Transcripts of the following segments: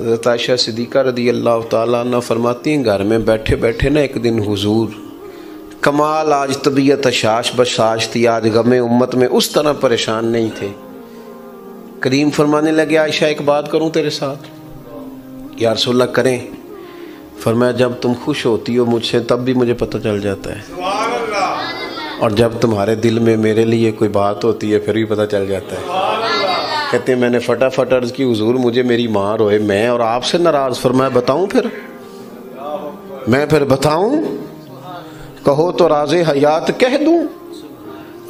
حضرت عائشہ صدیقہ رضی اللہ تعالیٰ عنہ فرماتی ہیں گھر میں بیٹھے بیٹھے نا ایک دن حضور کمال آج طبیعت اشاش بشاش تھی، آج غم امت میں اس طرح پریشان نہیں تھے۔ کریم فرمانے لگے عائشہ ایک بات کروں تیرے ساتھ؟ یا رسول اللہ کریں۔ فرمایا جب تم خوش ہوتی ہو مجھ سے تب بھی مجھے پتہ چل جاتا ہے، اور جب تمہارے دل میں میرے لیے کوئی بات ہوتی ہے پھر بھی پتہ چل جاتا ہے۔ کہتے ہیں میں نے فٹافٹ عرض کی حضور مجھے میری ماں روئے میں اور آپ سے ناراض۔ فرمایا بتاؤں پھر؟ میں پھر بتاؤں؟ کہو تو راز حیات کہہ دوں،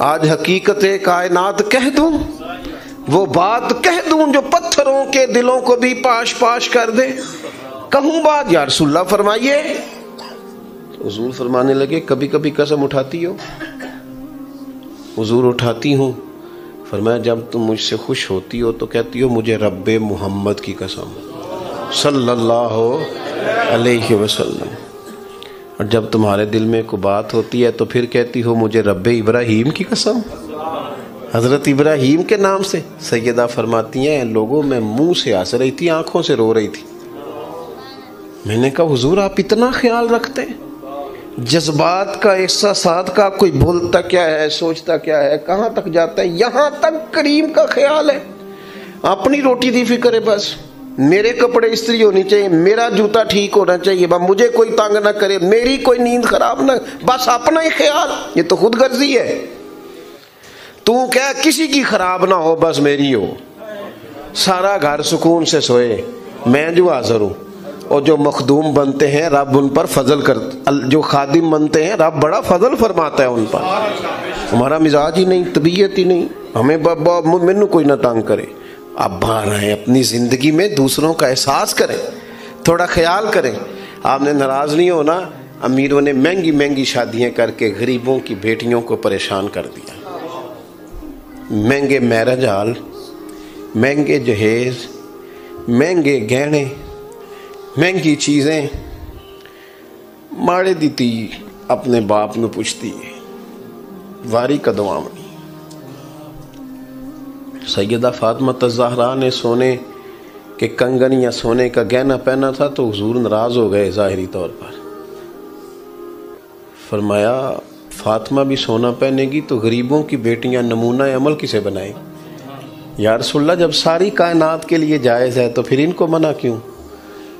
آج حقیقت کائنات کہہ دوں، وہ بات کہہ دوں جو پتھروں کے دلوں کو بھی پاش پاش کر دے، کہوں بات یا رسول اللہ فرمائیے۔ حضور فرمانے لگے کبھی کبھی قسم اٹھاتی ہو؟ حضور اٹھاتی ہوں۔ فرمایا جب تم مجھ سے خوش ہوتی ہو تو کہتی ہو مجھے رب محمد کی قسم صلی اللہ علیہ وسلم، اور جب تمہارے دل میں کوئی بات ہوتی ہے تو پھر کہتی ہو مجھے رب ابراہیم کی قسم، حضرت ابراہیم کے نام سے۔ سیدہ فرماتی ہیں لوگوں میں منہ سے ہنس رہی تھی آنکھوں سے رو رہی تھی۔ میں نے کہا حضور آپ اتنا خیال رکھتے ہیں؟ جذبات کا احساسات کا کوئی بھولتا کیا ہے سوچتا کیا ہے کہاں تک جاتا ہے، یہاں تک کریم کا خیال ہے۔ اپنی روٹی دی فکر ہے، بس میرے کپڑے استری ہونی چاہیے، میرا جوتا ٹھیک ہونا چاہیے، مجھے کوئی تنگ نہ کرے، میری کوئی نیند خراب نہ، بس اپنا ہی خیال۔ یہ تو خود غرضی ہے۔ تو کیا کسی کی خراب نہ ہو بس میری ہو، سارا گھر سکون سے سوئے، میں جو حاضر ہوں۔ اور جو مخدوم بنتے ہیں رب ان پر فضل جو خادم بنتے ہیں رب بڑا فضل فرماتا ہے ان پر۔ ہمارا مزاج ہی نہیں، طبیعت ہی نہیں، ہمیں مینوں کوئی نہ تنگ کرے۔ آپ باہر آئیں، اپنی زندگی میں دوسروں کا احساس کریں، تھوڑا خیال کریں۔ آپ نے ناراض نہیں ہونا، امیروں نے مہنگی مہنگی شادیاں کر کے غریبوں کی بیٹیوں کو پریشان کر دیا، مہنگے میرج ہال، مہنگے جہیز، مہنگے گہنے، مہنگی چیزیں۔ ماڑے دیتی اپنے باپ میں پوچھتی واری کدوامنی۔ سیدہ فاطمہ الزہرا نے سونے کے کنگن یا سونے کا گہنا پہنا تھا تو حضور ناراض ہو گئے ظاہری طور پر۔ فرمایا فاطمہ بھی سونا پہنے گی تو غریبوں کی بیٹیاں نمونہ عمل کسے بنائیں؟ یا رسول اللہ جب ساری کائنات کے لیے جائز ہے تو پھر ان کو منع کیوں؟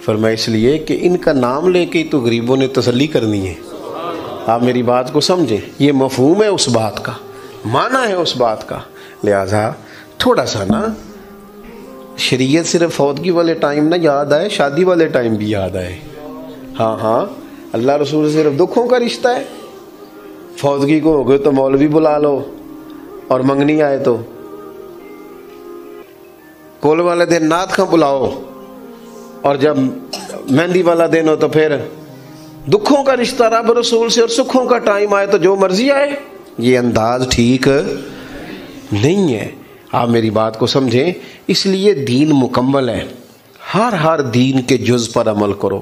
فرمایا اس لیے کہ ان کا نام لے کے تو غریبوں نے تسلی کرنی ہے۔ آپ میری بات کو سمجھیں، یہ مفہوم ہے اس بات کا، معنی ہے اس بات کا۔ لہذا تھوڑا سا نا شریعت صرف فوتگی والے ٹائم نہ یاد آئے، شادی والے ٹائم بھی یاد آئے۔ ہاں اللہ رسول صرف دکھوں کا رشتہ ہے۔ فوتگی کو ہو گئے تو مولوی بلا لو، اور منگنی آئے تو کول والے دن نعت خاں بلاؤ، اور جب مہندی والا دن ہو تو پھر دکھوں کا رشتہ رب رسول سے، اور سکھوں کا ٹائم آئے تو جو مرضی آئے۔ یہ انداز ٹھیک نہیں ہے۔ آپ میری بات کو سمجھیں، اس لیے دین مکمل ہے۔ ہر دین کے جز پر عمل کرو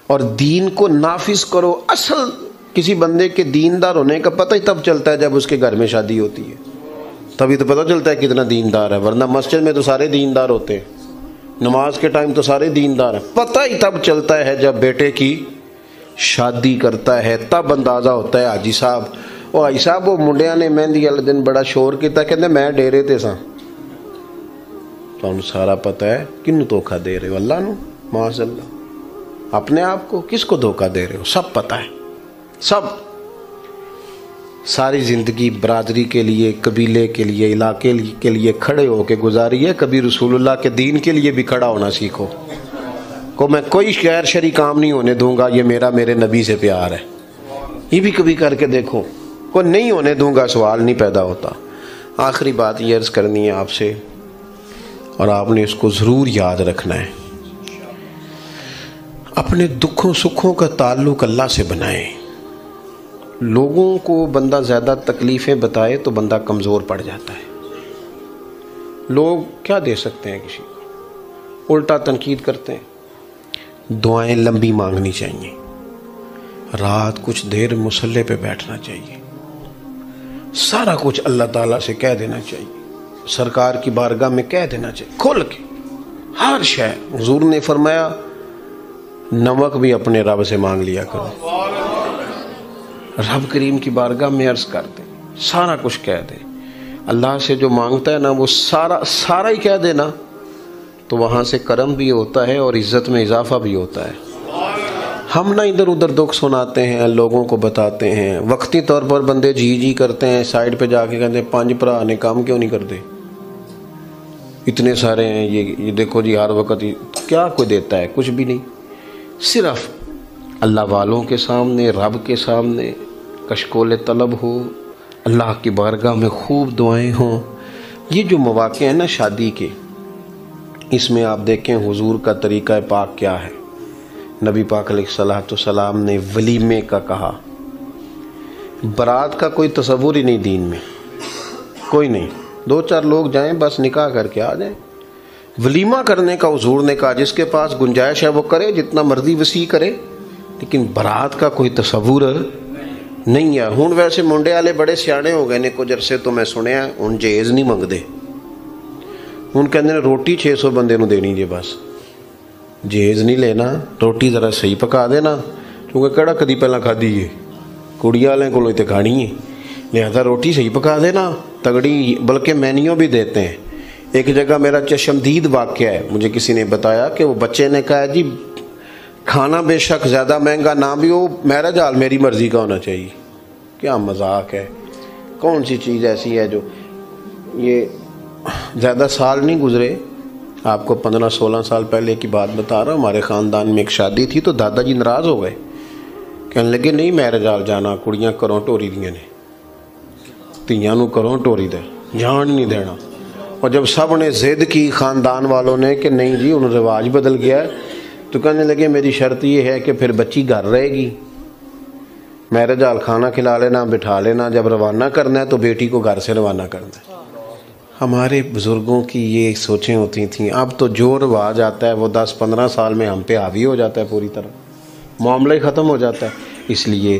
اور دین کو نافذ کرو۔ اصل کسی بندے کے دیندار ہونے کا پتہ ہی تب چلتا ہے جب اس کے گھر میں شادی ہوتی ہے، تبھی تو پتہ چلتا ہے کتنا دیندار ہے، ورنہ مسجد میں تو سارے دیندار ہوتے ہیں، نماز کے ٹائم تو سارے دیندار ہیں۔ پتہ ہی تب چلتا ہے جب بیٹے کی شادی کرتا ہے، تب اندازہ ہوتا ہے حاجی صاحب وہ حاجی صاحب وہ منڈیاں نے مہندی والے دن بڑا شور کیتا، کہتے میں ڈیرے تے ساں۔ تو انہوں سارا پتہ ہے کنوں دھوکہ دے رہے ہو؟ اللہ نو، معاذ اللہ، اپنے آپ کو کس کو دھوکہ دے رہے ہو؟ سب پتہ ہے، سب۔ ساری زندگی برادری کے لیے، قبیلے کے لیے، علاقے کے لیے کھڑے ہو کے گزاری ہے، کبھی رسول اللہ کے دین کے لیے بھی کھڑا ہونا سیکھو۔ کو میں کوئی غیر شرعی کام نہیں ہونے دوں گا، یہ میرے نبی سے پیار ہے، یہ بھی کبھی کر کے دیکھو۔ کو نہیں ہونے دوں گا، سوال نہیں پیدا ہوتا۔ آخری بات یہ عرض کرنی ہے آپ سے، اور آپ نے اس کو ضرور یاد رکھنا ہے، اپنے دکھوں سکھوں کا تعلق اللہ سے بنائیں۔ لوگوں کو بندہ زیادہ تکلیفیں بتائے تو بندہ کمزور پڑ جاتا ہے۔ لوگ کیا دے سکتے ہیں کسی کو؟ الٹا تنقید کرتے ہیں۔ دعائیں لمبی مانگنی چاہیے، رات کچھ دیر مصلی پہ بیٹھنا چاہیے، سارا کچھ اللہ تعالیٰ سے کہہ دینا چاہیے، سرکار کی بارگاہ میں کہہ دینا چاہیے کھل کے۔ ہر شے حضور نے فرمایا نمک بھی اپنے رب سے مانگ لیا کرو، رب کریم کی بارگاہ میں عرض کر دیں، سارا کچھ کہہ دیں۔ اللہ سے جو مانگتا ہے نا وہ سارا ہی کہہ دینا، تو وہاں سے کرم بھی ہوتا ہے اور عزت میں اضافہ بھی ہوتا ہے۔ ہم نہ ادھر ادھر دکھ سناتے ہیں، لوگوں کو بتاتے ہیں، وقتی طور پر بندے جی کرتے ہیں، سائڈ پہ جا کے کہتے ہیں 5 بھرا نے کام کیوں نہیں کرتے، اتنے سارے ہیں، یہ دیکھو جی ہر وقت کیا کوئی دیتا ہے، کچھ بھی نہیں۔ صرف اللہ والوں کے سامنے، رب کے سامنے کشکول طلب ہو، اللہ کی بارگاہ میں خوب دعائیں ہوں۔ یہ جو مواقع ہیں نا شادی کے، اس میں آپ دیکھیں حضور کا طریقہ پاک کیا ہے۔ نبی پاک علیہ الصلوۃ والسلام نے ولیمے کا کہا، برات کا کوئی تصور ہی نہیں دین میں، کوئی نہیں، 2-4 لوگ جائیں بس نکاح کر کے آ جائیں۔ ولیمہ کرنے کا حضور نے کہا جس کے پاس گنجائش ہے وہ کرے، جتنا مرضی وسیع کرے، لیکن برات کا کوئی تصور نہیں ہے۔ ہوں ویسے منڈے والے بڑے سیانے ہو گئے نے، کچھ عرصے تو میں سنیا ہوں جہیز نہیں منگتے، ہوں کہتے ہیں روٹی 600 بندے نو دینی جی، بس جہیز نہیں لینا، روٹی ذرا صحیح پکا دینا، کیونکہ کہڑا کدی پہلا کھادی ہے، کڑی والے کو تے کھانی ہے، لہذا روٹی صحیح پکا دینا تگڑی، بلکہ مینیو بھی دیتے ہیں۔ ایک جگہ میرا چشمدید واقعہ ہے، مجھے کسی نے بتایا کہ وہ بچے نے کہا جی کھانا بے شک زیادہ مہنگا نہ بھی ہو، میرج حال میری مرضی کا ہونا چاہیے۔ کیا مذاق ہے، کون سی چیز ایسی ہے جو یہ زیادہ سال نہیں گزرے، آپ کو 15-16 سال پہلے کی بات بتا رہا ہوں، ہمارے خاندان میں ایک شادی تھی تو دادا جی ناراض ہو گئے، کہنے لگے نہیں میرج حال جانا، کڑیاں کروں ٹوری دیاں نے، تیاں نو کروں ٹوری دے، جان نہیں دینا۔ اور جب سب نے ضد کی خاندان والوں نے کہ نہیں جی انہوں رواج بدل گیا ہے، تو کہنے لگے میری شرط یہ ہے کہ پھر بچی گھر رہے گی، میرج حال کھانا کھلا لینا، بٹھا لینا، جب روانہ کرنا ہے تو بیٹی کو گھر سے روانہ کرنا ہے۔ ہمارے بزرگوں کی یہ سوچیں ہوتی تھیں، اب تو جو رواج آتا ہے وہ 10-15 سال میں ہم پہ حاوی ہو جاتا ہے، پوری طرح معاملہ ہی ختم ہو جاتا ہے۔ اس لیے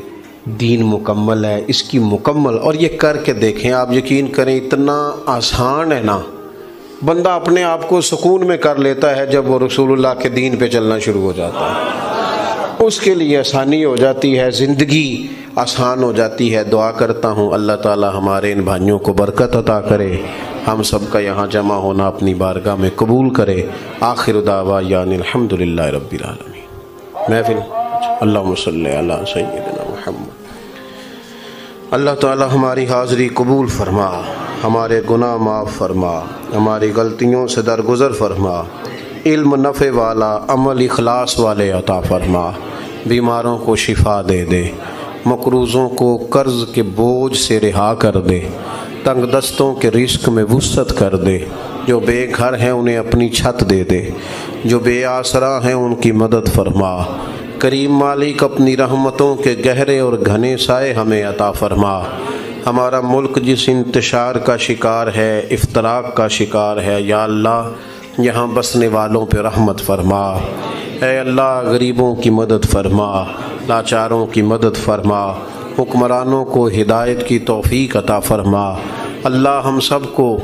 دین مکمل ہے، اس کی مکمل، اور یہ کر کے دیکھیں، آپ یقین کریں اتنا آسان ہے نا، بندہ اپنے آپ کو سکون میں کر لیتا ہے جب وہ رسول اللہ کے دین پہ چلنا شروع ہو جاتا ہے، اس کے لیے آسانی ہو جاتی ہے، زندگی آسان ہو جاتی ہے۔ دعا کرتا ہوں اللہ تعالی ہمارے ان بھائیوں کو برکت عطا کرے، ہم سب کا یہاں جمع ہونا اپنی بارگاہ میں قبول کرے۔ آخر دعوانا الحمدللہ رب العالمین۔ محفل اللہم صلی علی سیدنا محمد۔ اللہ تعالی ہماری حاضری قبول فرما، ہمارے گناہ معاف فرما، ہماری غلطیوں سے درگزر فرما، علم نفع والا، عمل اخلاص والے عطا فرما، بیماروں کو شفا دے دے، مقروضوں کو قرض کے بوجھ سے رہا کر دے، تنگ دستوں کے رزق میں وسعت کر دے، جو بے گھر ہیں انہیں اپنی چھت دے دے، جو بے آسرا ہیں ان کی مدد فرما۔ کریم مالک اپنی رحمتوں کے گہرے اور گھنے سائے ہمیں عطا فرما۔ ہمارا ملک جس انتشار کا شکار ہے، افتراق کا شکار ہے، یا اللہ یہاں بسنے والوں پہ رحمت فرما۔ اے اللہ غریبوں کی مدد فرما، لاچاروں کی مدد فرما، حکمرانوں کو ہدایت کی توفیق عطا فرما۔ اللہ ہم سب کو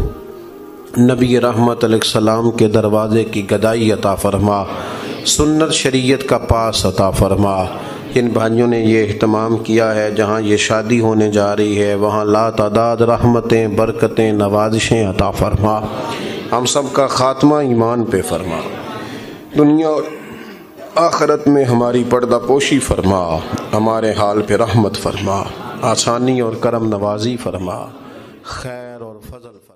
نبی رحمت علیہ السلام کے دروازے کی گدائی عطا فرما، سنت شریعت کا پاس عطا فرما۔ جن بھائیوں نے یہ اہتمام کیا ہے، جہاں یہ شادی ہونے جا رہی ہے وہاں لا تعداد رحمتیں، برکتیں، نوازشیں عطا فرما۔ ہم سب کا خاتمہ ایمان پہ فرما، دنیا اور آخرت میں ہماری پردہ پوشی فرما، ہمارے حال پہ رحمت فرما، آسانی اور کرم نوازی فرما، خیر اور فضل فرما۔